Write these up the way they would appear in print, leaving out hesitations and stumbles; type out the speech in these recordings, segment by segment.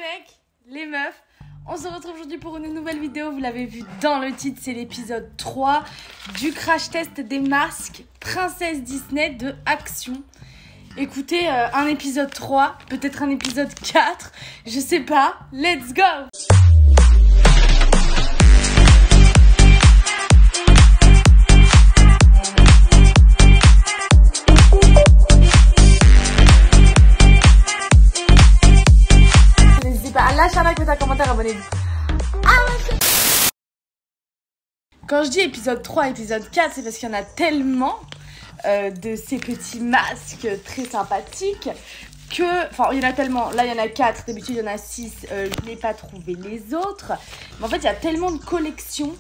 mecs, les meufs, on se retrouve aujourd'hui pour une nouvelle vidéo. Vous l'avez vu dans le titre, c'est l'épisode 3 du crash test des masques Princesse Disney de Action. Écoutez, un épisode 3, peut-être un épisode 4, je sais pas, let's go! N'hésitez pas à lâcher un like, mettre un commentaire, abonnez-vous. Quand je dis épisode 3, épisode 4, c'est parce qu'il y en a tellement de ces petits masques très sympathiques que... Enfin, il y en a tellement. Là, il y en a 4. D'habitude, il y en a 6. Je n'ai pas trouvé les autres. Mais en fait, il y a tellement de collections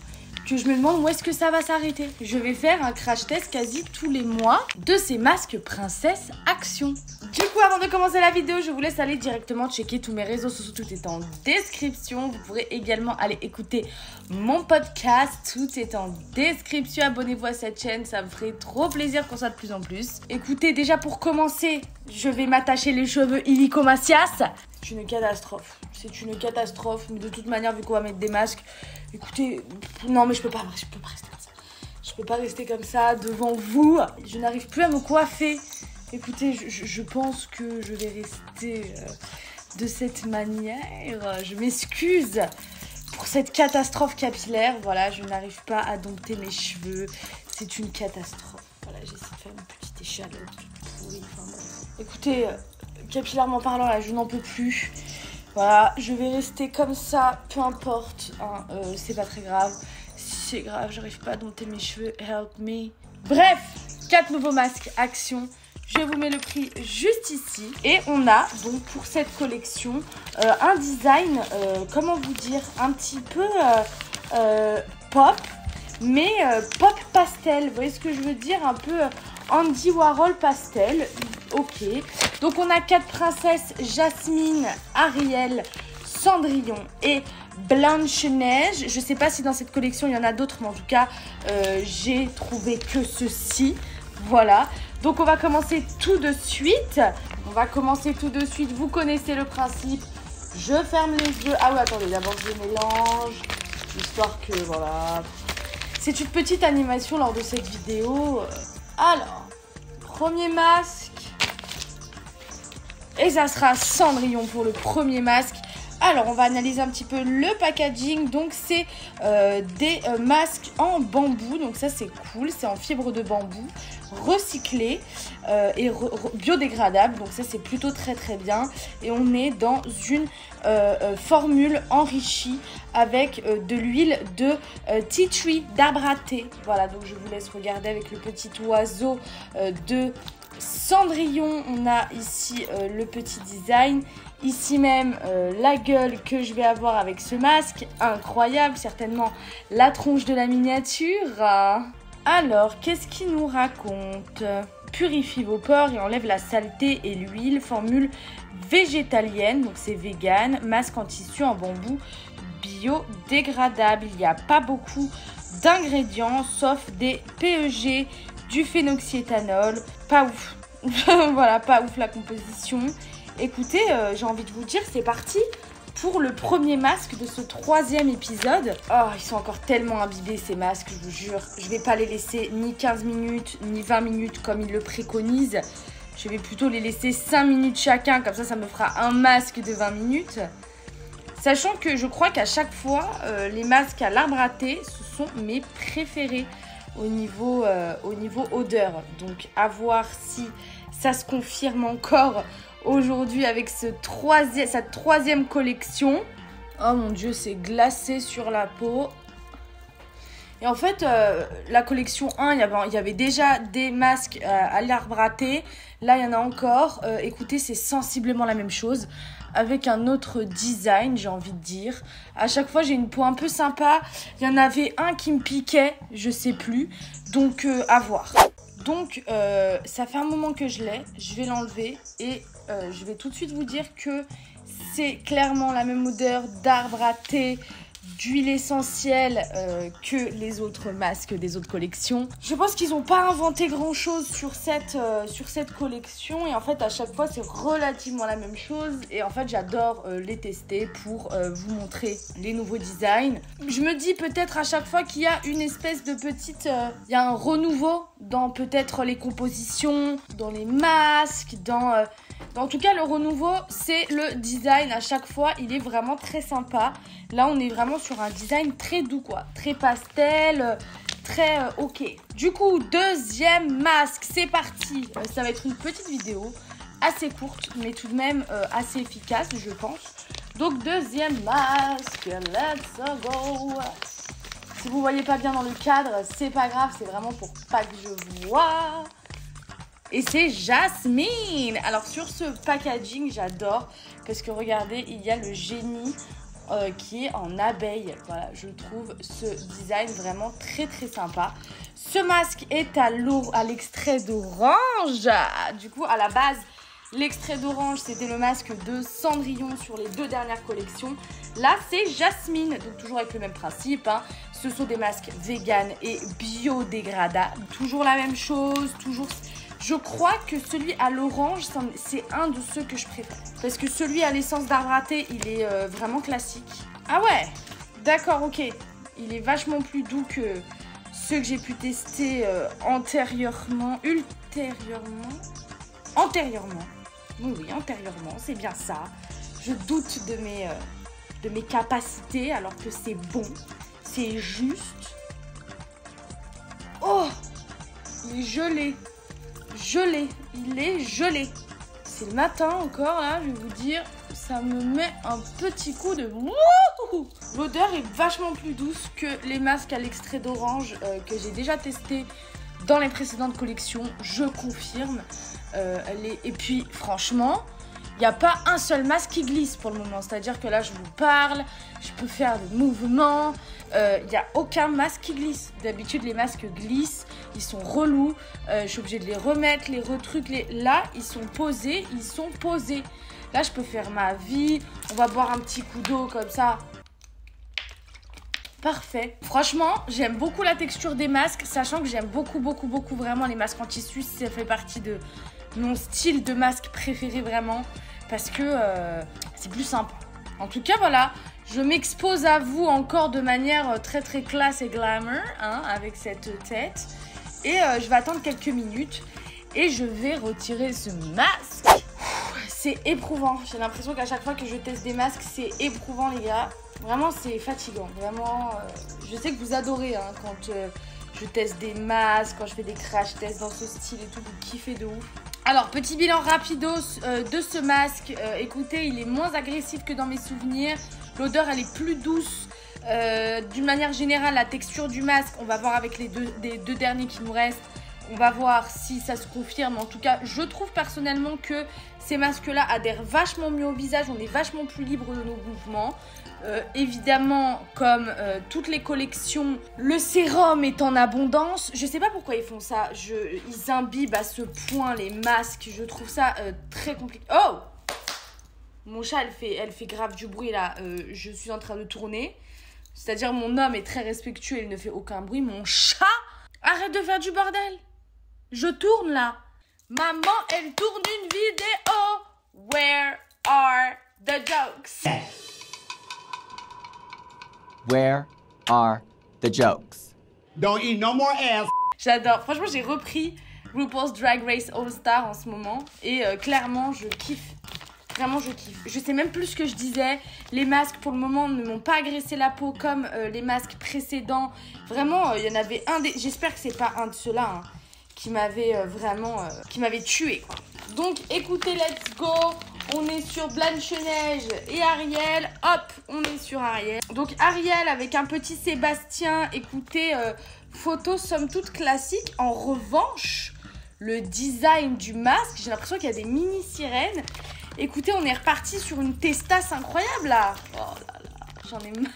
que je me demande où est-ce que ça va s'arrêter. Je vais faire un crash test quasi tous les mois de ces masques Princesse Action. Du coup, avant de commencer la vidéo, je vous laisse aller directement checker tous mes réseaux sociaux. Tout est en description. Vous pourrez également aller écouter mon podcast. Tout est en description. Abonnez-vous à cette chaîne. Ça me ferait trop plaisir qu'on soit de plus en plus. Écoutez, déjà pour commencer, je vais m'attacher les cheveux illico Macias. C'est une catastrophe. C'est une catastrophe. Mais de toute manière, vu qu'on va mettre des masques, écoutez, non mais je peux pas rester comme ça. Je peux pas rester comme ça devant vous. Je n'arrive plus à me coiffer. Écoutez, je pense que je vais rester de cette manière. Je m'excuse pour cette catastrophe capillaire. Voilà, je n'arrive pas à dompter mes cheveux. C'est une catastrophe. Voilà, j'essaie de faire une petite échalote pourrie. Enfin, écoutez, capillairement parlant, là, je n'en peux plus. Voilà, je vais rester comme ça, peu importe. Hein, c'est pas très grave. Si c'est grave, j'arrive pas à dompter mes cheveux. Help me. Bref, 4 nouveaux masques Action. Je vous mets le prix juste ici. Et on a donc pour cette collection un design, comment vous dire, un petit peu pop, mais pop pastel. Vous voyez ce que je veux dire? Un peu Andy Warhol pastel. Ok. Donc on a 4 princesses, Jasmine, Ariel, Cendrillon et Blanche-Neige. Je sais pas si dans cette collection il y en a d'autres, mais en tout cas j'ai trouvé que ceci. Voilà. Donc on va commencer tout de suite. Vous connaissez le principe. Je ferme les yeux. Ah oui, attendez, d'abord je mélange. Histoire que, voilà. C'est une petite animation lors de cette vidéo. Alors, premier masque. Et ça sera Cendrillon pour le premier masque. Alors, on va analyser un petit peu le packaging. Donc, c'est des masques en bambou. Donc, ça, c'est cool. C'est en fibre de bambou, recyclé et biodégradable. Donc, ça, c'est plutôt très, très bien. Et on est dans une formule enrichie avec de l'huile de tea tree, d'arbre à thé. Voilà, donc je vous laisse regarder avec le petit oiseau de Cendrillon. On a ici le petit design. Ici même, la gueule que je vais avoir avec ce masque. Incroyable, certainement la tronche de la miniature. Alors, qu'est-ce qu'il nous raconte? Purifie vos pores et enlève la saleté et l'huile. Formule végétalienne, donc c'est vegan. Masque en tissu en bambou biodégradable. Il n'y a pas beaucoup d'ingrédients, sauf des PEG, du phénoxyéthanol. Pas ouf. Voilà, pas ouf la composition. Écoutez, j'ai envie de vous dire, c'est parti pour le premier masque de ce 3e épisode. Oh, ils sont encore tellement imbibés ces masques, je vous jure. Je vais pas les laisser ni 15 minutes, ni 20 minutes comme ils le préconisent. Je vais plutôt les laisser 5 minutes chacun, comme ça me fera un masque de 20 minutes. Sachant que je crois qu'à chaque fois, les masques à l'arbre à thé, ce sont mes préférés au niveau odeur. Donc, à voir si ça se confirme encore aujourd'hui avec cette 3e collection. Oh mon dieu, c'est glacé sur la peau. Et en fait, la collection 1, il y avait déjà des masques à l'arbre à thé. Là, il y en a encore. Écoutez, c'est sensiblement la même chose, avec un autre design, j'ai envie de dire. À chaque fois, j'ai une peau un peu sympa. Il y en avait un qui me piquait, je sais plus. Donc, à voir. Donc, ça fait un moment que je l'ai. Je vais l'enlever et je vais tout de suite vous dire que c'est clairement la même odeur d'arbre à thé, d'huile essentielle que les autres masques des autres collections. Je pense qu'ils n'ont pas inventé grand chose sur cette collection et en fait à chaque fois c'est relativement la même chose et en fait j'adore les tester pour vous montrer les nouveaux designs. Je me dis peut-être à chaque fois qu'il y a une espèce de petite... il y a un renouveau dans peut-être les compositions, dans les masques, en tout cas, le renouveau, c'est le design. À chaque fois, il est vraiment très sympa. Là, on est vraiment sur un design très doux, quoi. Très pastel, très ok. Du coup, deuxième masque, c'est parti. Ça va être une petite vidéo assez courte, mais tout de même assez efficace, je pense. Donc, deuxième masque, let's go. Si vous voyez pas bien dans le cadre, c'est pas grave, c'est vraiment pour pas que je vois. Et c'est Jasmine. Alors sur ce packaging, j'adore parce que regardez, il y a le génie qui est en abeille. Voilà, je trouve ce design vraiment très très sympa. Ce masque est à l'extrait d'orange. Du coup, à la base, l'extrait d'orange, c'était le masque de Cendrillon sur les 2 dernières collections. Là, c'est Jasmine, donc toujours avec le même principe. Hein. Ce sont des masques vegan et biodégradables. Toujours la même chose, toujours... Je crois que celui à l'orange, c'est un de ceux que je préfère. Parce que celui à l'essence d'arbre à thé, il est vraiment classique. Ah ouais, d'accord, ok. Il est vachement plus doux que ceux que j'ai pu tester antérieurement. Oui, antérieurement, c'est bien ça. Je doute de mes capacités alors que c'est bon. C'est juste. Oh, il est gelé. Il est gelé. C'est le matin encore, là, je vais vous dire, ça me met un petit coup de wouhou. L'odeur est vachement plus douce que les masques à l'extrait d'orange que j'ai déjà testé dans les précédentes collections, je confirme. Et puis, franchement, il n'y a pas un seul masque qui glisse pour le moment. C'est-à-dire que là, je vous parle, je peux faire des mouvements. Il n'y a aucun masque qui glisse. D'habitude, les masques glissent, ils sont relous. Je suis obligée de les remettre, les retrucs. Là, ils sont posés, Là, je peux faire ma vie. On va boire un petit coup d'eau comme ça. Parfait. Franchement, j'aime beaucoup la texture des masques, sachant que j'aime beaucoup vraiment les masques en tissu. Ça fait partie de mon style de masque préféré vraiment, parce que c'est plus simple. En tout cas, voilà, je m'expose à vous encore de manière très très classe et glamour, hein, avec cette tête. Et je vais attendre quelques minutes et je vais retirer ce masque. C'est éprouvant. J'ai l'impression qu'à chaque fois que je teste des masques, c'est éprouvant, les gars. Vraiment, c'est fatigant. Vraiment, je sais que vous adorez hein, quand je teste des masques, quand je fais des crash tests dans ce style et tout, vous kiffez de ouf. Alors, petit bilan rapidos de ce masque. Écoutez, il est moins agressif que dans mes souvenirs. L'odeur, elle est plus douce. D'une manière générale, la texture du masque, on va voir avec les deux derniers qui nous restent. On va voir si ça se confirme. En tout cas, je trouve personnellement que ces masques-là adhèrent vachement mieux au visage. On est vachement plus libre de nos mouvements. Évidemment, comme toutes les collections, le sérum est en abondance. Je sais pas pourquoi ils font ça. Ils imbibent à ce point les masques. Je trouve ça très compliqué. Oh! Mon chat, elle fait grave du bruit là. Je suis en train de tourner. C'est-à-dire, mon homme est très respectueux. Il ne fait aucun bruit. Mon chat, arrête de faire du bordel. Je tourne là. Maman, elle tourne une vidéo. Where are the jokes? Where are the jokes? Don't eat no more ass. J'adore. Franchement, j'ai repris RuPaul's Drag Race All Star en ce moment. Et clairement, je kiffe. Vraiment, je kiffe. Je sais même plus ce que je disais. Les masques, pour le moment, ne m'ont pas agressé la peau comme les masques précédents. Vraiment, il y en avait un des... J'espère que c'est pas un de ceux-là hein, qui m'avait vraiment... qui m'avait tué, quoi. Donc, écoutez, let's go. On est sur Blanche-Neige et Ariel. Hop, on est sur Ariel. Donc, Ariel avec un petit Sébastien. Écoutez, photo somme toute classique. En revanche, le design du masque, j'ai l'impression qu'il y a des mini-sirènes. Écoutez, on est reparti sur une testasse incroyable, là. Oh là là, j'en ai marre.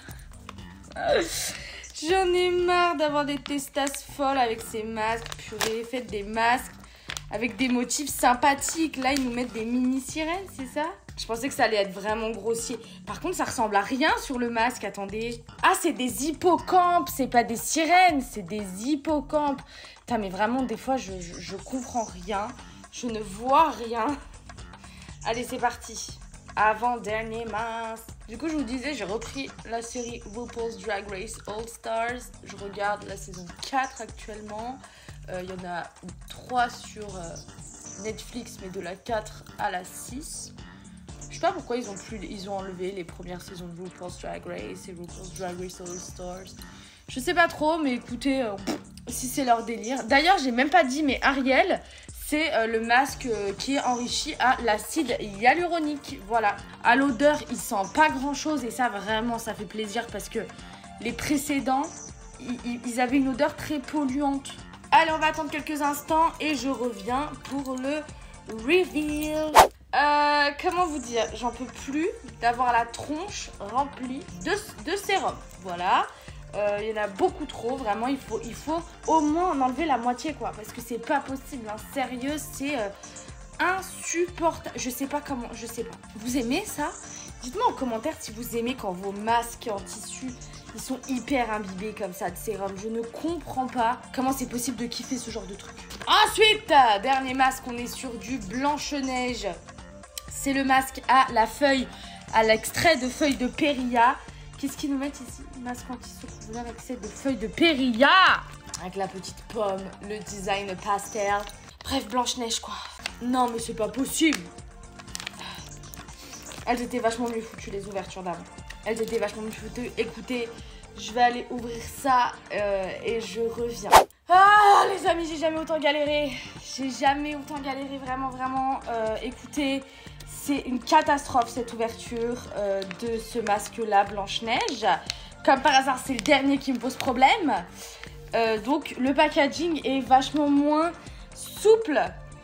J'en ai marre d'avoir des testasses folles avec ces masques. Purée, faites des masques avec des motifs sympathiques. Là, ils nous mettent des mini-sirènes, c'est ça? Je pensais que ça allait être vraiment grossier. Par contre, ça ressemble à rien sur le masque. Attendez. Ah, c'est des hippocampes. C'est pas des sirènes, c'est des hippocampes. Putain, mais vraiment, des fois, je comprends rien. Je ne vois rien. Allez, c'est parti. Avant-dernier masque. Du coup, je vous disais, j'ai repris la série RuPaul's Drag Race All Stars. Je regarde la saison 4 actuellement. Il y en a 3 sur Netflix, mais de la 4 à la 6. Je sais pas pourquoi ils ont enlevé les premières saisons de RuPaul's Drag Race et RuPaul's Drag Race All Stars. Je sais pas trop, mais écoutez, si c'est leur délire. D'ailleurs, j'ai même pas dit, mais Ariel, c'est le masque qui est enrichi à l'acide hyaluronique. Voilà. À l'odeur, il sent pas grand chose et ça, vraiment, ça fait plaisir parce que les précédents, ils avaient une odeur très polluante. Allez, on va attendre quelques instants et je reviens pour le reveal. Comment vous dire, j'en peux plus d'avoir la tronche remplie de sérum. Voilà. Il y en a beaucoup trop, vraiment. Il faut au moins en enlever la moitié, quoi. Parce que c'est pas possible, hein. Sérieux, c'est insupportable. Je sais pas comment, je sais pas. Vous aimez ça? Dites-moi en commentaire si vous aimez quand vos masques en tissu, ils sont hyper imbibés comme ça de sérum. Je ne comprends pas comment c'est possible de kiffer ce genre de truc. Ensuite, dernier masque, on est sur du Blanche-Neige. C'est le masque à la feuille, à l'extrait de feuille de Périlla. Qu'est-ce qu'ils nous mettent ici? Masque anti-souffle avec l'extrait de feuille de Périlla. Avec la petite pomme, le design pastel. Bref, Blanche-Neige, quoi. Non, mais c'est pas possible. Elles étaient vachement mieux foutues, les ouvertures d'avant. Elles étaient vachement mieux foutues. Écoutez, je vais aller ouvrir ça et je reviens. Ah, les amis, j'ai jamais autant galéré. J'ai jamais autant galéré, vraiment, vraiment. Écoutez, c'est une catastrophe, cette ouverture de ce masque-là, Blanche-Neige. Comme par hasard, c'est le dernier qui me pose problème. Donc, le packaging est vachement moins souple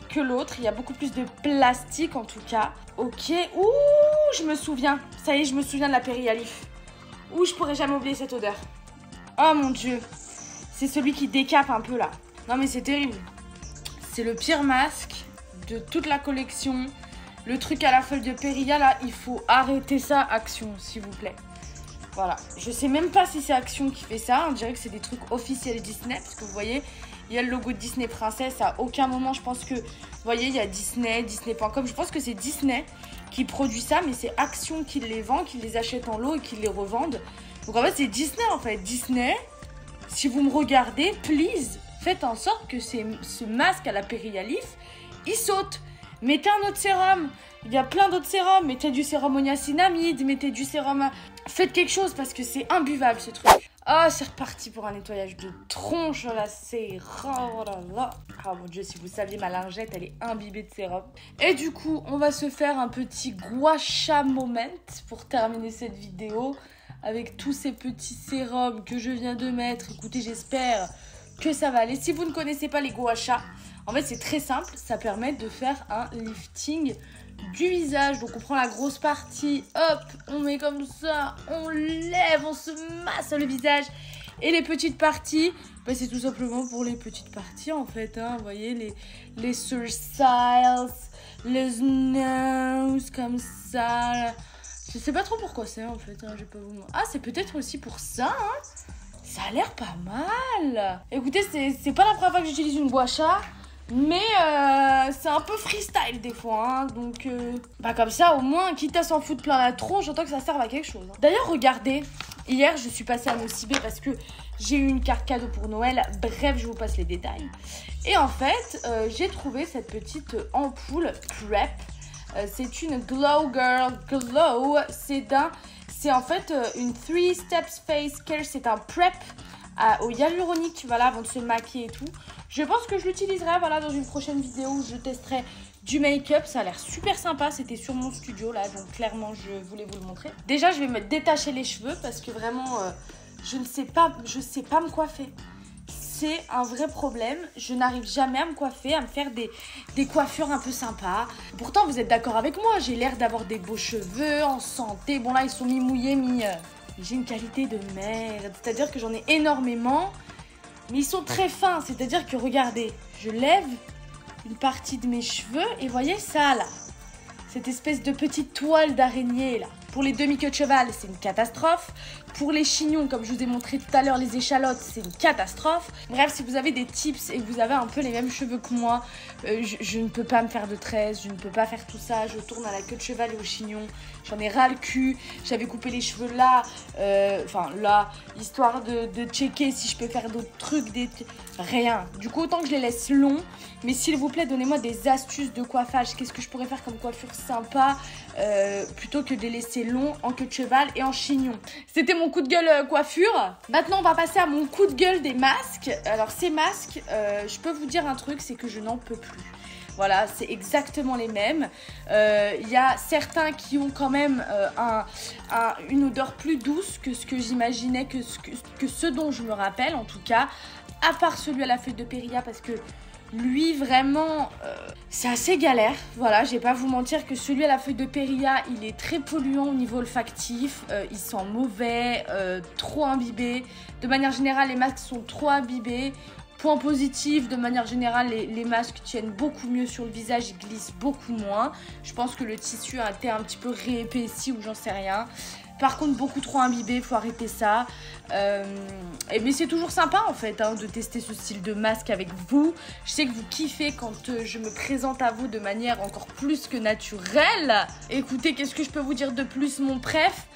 que l'autre. Il y a beaucoup plus de plastique, en tout cas. Ok. Ouh, je me souviens. Ça y est, je me souviens de la Péri-Alif. Ouh, je pourrais jamais oublier cette odeur. Oh mon Dieu. C'est celui qui décape un peu, là. Non, mais c'est terrible. C'est le pire masque de toute la collection. Le truc à la feuille de Périlla, là, il faut arrêter ça, Action, s'il vous plaît. Voilà. Je sais même pas si c'est Action qui fait ça. On dirait que c'est des trucs officiels Disney. Parce que vous voyez, il y a le logo de Disney Princesse. À aucun moment, je pense que... Vous voyez, il y a Disney, Disney.com. Je pense que c'est Disney qui produit ça. Mais c'est Action qui les vend, qui les achète en lot et qui les revendent. Donc en fait, c'est Disney, en fait. Disney, si vous me regardez, please, faites en sorte que ce masque à la Péri-Alif, il saute. Mettez un autre sérum. Il y a plein d'autres sérums. Mettez du sérum au niacinamide. Mettez du sérum... Faites quelque chose parce que c'est imbuvable ce truc. Oh, c'est reparti pour un nettoyage de tronche là. C'est... Oh là là. Oh mon Dieu, si vous saviez, ma lingette, elle est imbibée de sérum. Et du coup, on va se faire un petit gua sha moment pour terminer cette vidéo. Avec tous ces petits sérums que je viens de mettre. Écoutez, j'espère que ça va aller. Si vous ne connaissez pas les gua sha, en fait, c'est très simple. Ça permet de faire un lifting du visage. Donc, on prend la grosse partie. Hop, on met comme ça. On lève, on se masse le visage. Et les petites parties, bah, c'est tout simplement pour les petites parties, en fait. Hein. Vous voyez, les sourcils, les nose, comme ça. Je sais pas trop pourquoi c'est, en fait. Hein. Je vais pas vous... Ah, c'est peut-être aussi pour ça, hein. Ça a l'air pas mal. Écoutez, c'est pas la première fois que j'utilise une gua sha. Mais c'est un peu freestyle des fois, hein, donc bah comme ça au moins, quitte à s'en foutre plein la tronche, j'entends que ça serve à quelque chose. Hein. D'ailleurs, regardez, hier je suis passée à Nocibé parce que j'ai eu une carte cadeau pour Noël, bref, je vous passe les détails. Et en fait, j'ai trouvé cette petite ampoule Prep, c'est une Glow Girl Glow, c'est en fait une 3 Steps Face Care, c'est un Prep au hyaluronique, voilà, avant de se maquiller et tout. Je pense que je l'utiliserai, voilà, dans une prochaine vidéo où je testerai du make-up. Ça a l'air super sympa, c'était sur mon studio, là, donc clairement, je voulais vous le montrer. Déjà, je vais me détacher les cheveux parce que vraiment, je sais pas me coiffer. C'est un vrai problème, je n'arrive jamais à me coiffer, à me faire des coiffures un peu sympas. Pourtant, vous êtes d'accord avec moi, j'ai l'air d'avoir des beaux cheveux, en santé. Bon, là, ils sont mi-mouillés, J'ai une qualité de merde, c'est-à-dire que j'en ai énormément, mais ils sont très fins, c'est-à-dire que regardez, je lève une partie de mes cheveux et voyez ça là. cette espèce de petite toile d'araignée là. Pour les demi-queues de cheval, c'est une catastrophe. Pour les chignons, comme je vous ai montré tout à l'heure, les échalotes, c'est une catastrophe. Bref, si vous avez des tips et que vous avez un peu les mêmes cheveux que moi, je ne peux pas me faire de tresses, je ne peux pas faire tout ça. Je tourne à la queue de cheval et au chignon. J'en ai ras le cul. J'avais coupé les cheveux là, là, histoire de checker si je peux faire d'autres trucs, rien. Du coup, autant que je les laisse longs. Mais s'il vous plaît, donnez-moi des astuces de coiffage. Qu'est-ce que je pourrais faire comme coiffure sympa plutôt que de les laisser longs en queue de cheval et en chignon. C'était mon coup de gueule coiffure. Maintenant, on va passer à mon coup de gueule des masques. Alors, ces masques, je peux vous dire un truc, c'est que je n'en peux plus. Voilà, c'est exactement les mêmes. Il y a certains qui ont quand même une odeur plus douce que ce que j'imaginais, que ce dont je me rappelle en tout cas. À part celui à la feuille de Périlla parce que lui vraiment c'est assez galère. Voilà, je vais pas vous mentir que celui à la feuille de Périlla il est très polluant au niveau olfactif, il sent mauvais, trop imbibé. De manière générale les masques sont trop imbibés. Point positif, de manière générale, les masques tiennent beaucoup mieux sur le visage, ils glissent beaucoup moins. Je pense que le tissu a été un petit peu réépaissi ou j'en sais rien. Par contre, beaucoup trop imbibé, faut arrêter ça. Mais c'est toujours sympa en fait de tester ce style de masque avec vous. Je sais que vous kiffez quand je me présente à vous de manière encore plus que naturelle. Écoutez, qu'est-ce que je peux vous dire de plus? Mon préf,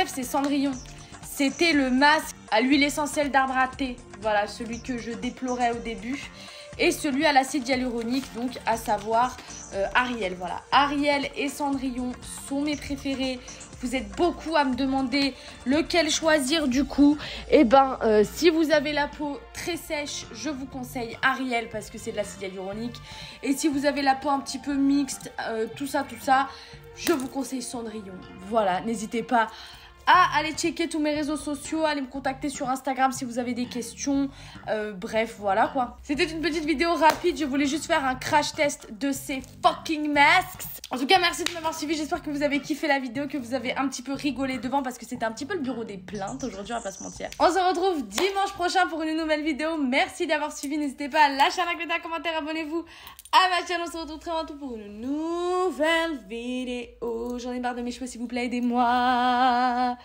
c'est Cendrillon. C'était le masque à l'huile essentielle d'arbre à thé. Voilà, celui que je déplorais au début. Et celui à l'acide hyaluronique, donc à savoir Ariel. Voilà, Ariel et Cendrillon sont mes préférés. Vous êtes beaucoup à me demander lequel choisir du coup. Et si vous avez la peau très sèche, je vous conseille Ariel parce que c'est de l'acide hyaluronique. Et si vous avez la peau un petit peu mixte, tout ça, je vous conseille Cendrillon. Voilà, n'hésitez pas à aller checker tous mes réseaux sociaux, allez me contacter sur Instagram si vous avez des questions. Bref, voilà quoi. C'était une petite vidéo rapide, je voulais juste faire un crash test de ces fucking masks. En tout cas, merci de m'avoir suivi, j'espère que vous avez kiffé la vidéo, que vous avez un petit peu rigolé devant parce que c'était un petit peu le bureau des plaintes aujourd'hui, on va pas se mentir. On se retrouve dimanche prochain pour une nouvelle vidéo. Merci d'avoir suivi, n'hésitez pas à lâcher un like, un commentaire, abonnez-vous à ma chaîne. On se retrouve très bientôt pour une nouvelle vidéo. J'en ai marre de mes cheveux, s'il vous plaît, aidez-moi.